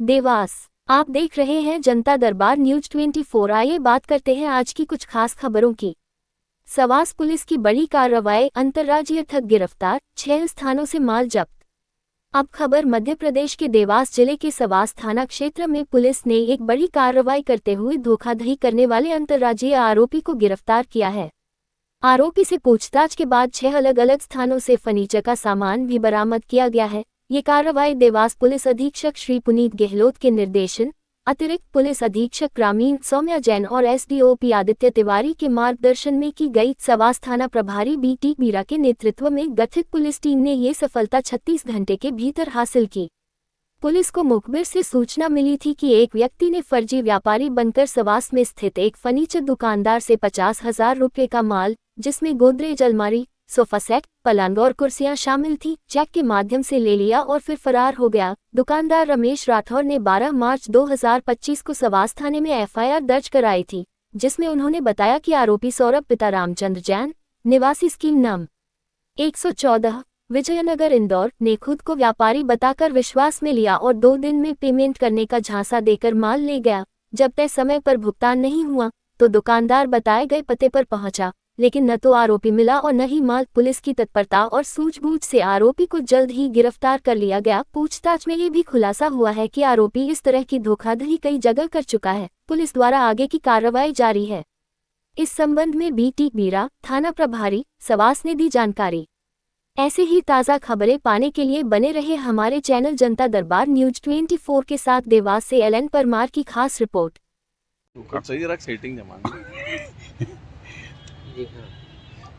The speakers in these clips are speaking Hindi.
देवास। आप देख रहे हैं जनता दरबार न्यूज 24। आइए बात करते हैं आज की कुछ खास खबरों की। सवास पुलिस की बड़ी कार्रवाई, अंतर्राज्यीय ठग गिरफ्तार, 6 स्थानों से माल जब्त। अब खबर मध्य प्रदेश के देवास जिले के सवास थाना क्षेत्र में पुलिस ने एक बड़ी कार्रवाई करते हुए धोखाधड़ी करने वाले अंतर्राज्यीय आरोपी को गिरफ्तार किया है। आरोपी से पूछताछ के बाद 6 अलग अलग स्थानों से फर्नीचर का सामान भी बरामद किया गया है। ये कार्रवाई देवास पुलिस अधीक्षक श्री पुनीत गहलोत के निर्देशन, अतिरिक्त पुलिस अधीक्षक ग्रामीण सौम्या जैन और एसडीओपी आदित्य तिवारी के मार्गदर्शन में की गई। सवास थाना प्रभारी बीटी बीरा के नेतृत्व में गठित पुलिस टीम ने ये सफलता 36 घंटे के भीतर हासिल की। पुलिस को मुखबिर से सूचना मिली थी कि एक व्यक्ति ने फर्जी व्यापारी बनकर सवास में स्थित एक फर्नीचर दुकानदार से 50,000 रुपये का माल, जिसमें गोदरेज अलमारी, सोफा सेट, पलंग और कुर्सियां शामिल थी, चेक के माध्यम से ले लिया और फिर फरार हो गया। दुकानदार रमेश राठौर ने 12 मार्च 2025 को सवास थाने में एफआईआर दर्ज कराई थी, जिसमें उन्होंने बताया कि आरोपी सौरभ पिता रामचंद्र जैन, निवासी स्कीम नंबर 114, विजयनगर इंदौर, ने खुद को व्यापारी बताकर विश्वास में लिया और 2 दिन में पेमेंट करने का झांसा देकर माल ले गया। जब तय समय पर भुगतान नहीं हुआ तो दुकानदार बताए गए पते पर पहुंचा, लेकिन न तो आरोपी मिला और न ही माल। पुलिस की तत्परता और सूझबूझ से आरोपी को जल्द ही गिरफ्तार कर लिया गया। पूछताछ में ये भी खुलासा हुआ है कि आरोपी इस तरह की धोखाधड़ी कई जगह कर चुका है। पुलिस द्वारा आगे की कार्रवाई जारी है। इस संबंध में बीटी बीरा, थाना प्रभारी, सवास ने दी जानकारी। ऐसे ही ताज़ा खबरें पाने के लिए बने रहे हमारे चैनल जनता दरबार न्यूज 24 के साथ। देवास से एलएन परमार की खास रिपोर्ट। सही रख सेटिंग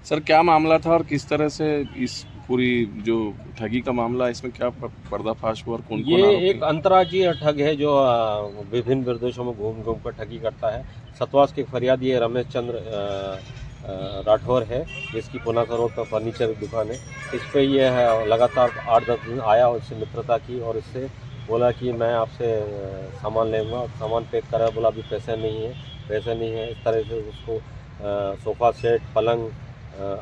सर, क्या मामला था और किस तरह से इस पूरी जो ठगी का मामला है इसमें क्या पर्दाफाश हुआ और कौन कौन ये एक अंतर्राज्यीय ठग है जो विभिन्न प्रदेशों में घूम घूम कर ठगी करता है। सतवास के फरियादी है रमेश चंद्र राठौर है, जिसकी पुनासा रोड पर फर्नीचर की दुकान है। इस पे ये है लगातार 8-10 दिन आया, उससे मित्रता की और इससे बोला कि मैं आपसे सामान लेऊंगा। सामान पैक करा, बोला अभी पैसे नहीं है। इस तरह से उसको सोफ़ा सेट, पलंग,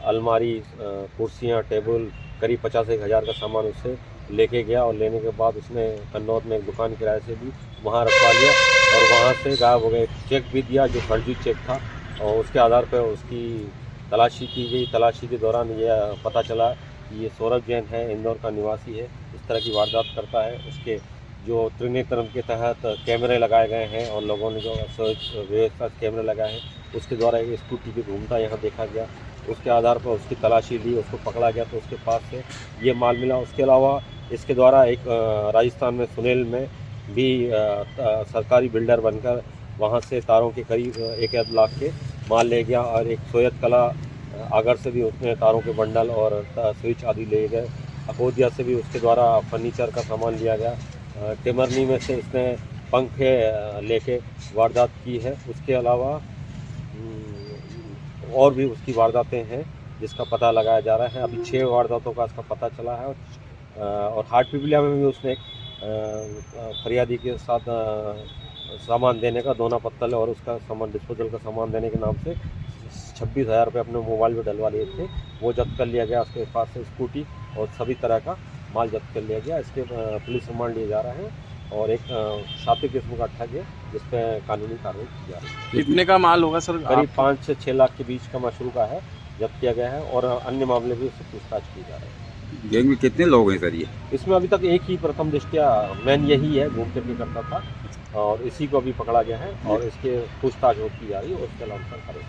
अलमारी, कुर्सियाँ, टेबल, करीब 50-1 हज़ार का सामान उससे लेके गया और लेने के बाद उसने कन्नौज में एक दुकान किराए से भी वहाँ रखवा लिया और वहाँ से गायब हो गए। चेक भी दिया जो फर्जी चेक था और उसके आधार पर उसकी तलाशी की गई। तलाशी के दौरान यह पता चला कि ये सौरभ जैन है, इंदौर का निवासी है, इस तरह की वारदात करता है। उसके जो त्रिनेत्रम के तहत कैमरे लगाए गए हैं और लोगों ने जो व्यवस्था कैमरे लगाए हैं, उसके द्वारा एक स्कूटी पे घूमता यहाँ देखा गया। उसके आधार पर उसकी तलाशी ली, उसको पकड़ा गया तो उसके पास से ये माल मिला। उसके अलावा इसके द्वारा एक राजस्थान में सुनेल में भी सरकारी बिल्डर बनकर वहाँ से तारों के करीब 1 लाख के माल ले गया और एक सोयत कला आगर से भी उसने तारों के बंडल और स्विच आदि ले गए। अकोदिया से भी उसके द्वारा फर्नीचर का सामान लिया गया। टिमरनी में से इसने पंखे लेके वारदात की है। उसके अलावा और भी उसकी वारदातें हैं जिसका पता लगाया जा रहा है। अभी 6 वारदातों का इसका पता चला है और हाट पिपलिया में भी उसने फरियादी के साथ सामान देने का, दोना पत्तल और उसका सामान डिस्पोजल का सामान देने के नाम से 26,000 रुपये अपने मोबाइल में डलवा लिए थे, वो जब्त कर लिया गया। उसके पास से स्कूटी और सभी तरह का माल जब्त कर लिया गया। इसके पुलिस रिमांड लिए जा रहा है और एक 7 किस्म का ठग है जिस पर कानूनी कार्रवाई की जा रही है। कितने का माल होगा सर? करीब 5 से 6 लाख के बीच का मशरूम का है, जब्त किया गया है और अन्य मामले भी उससे पूछताछ की जा रही है। गैंग में कितने लोग हैं सर ये? इसमें अभी तक एक ही प्रथम दृष्टया मैन यही है, घूम फिर के करता था और इसी को अभी पकड़ा गया है और इसके पूछताछ की जा रही है और उसके अलावा कार्रवाई।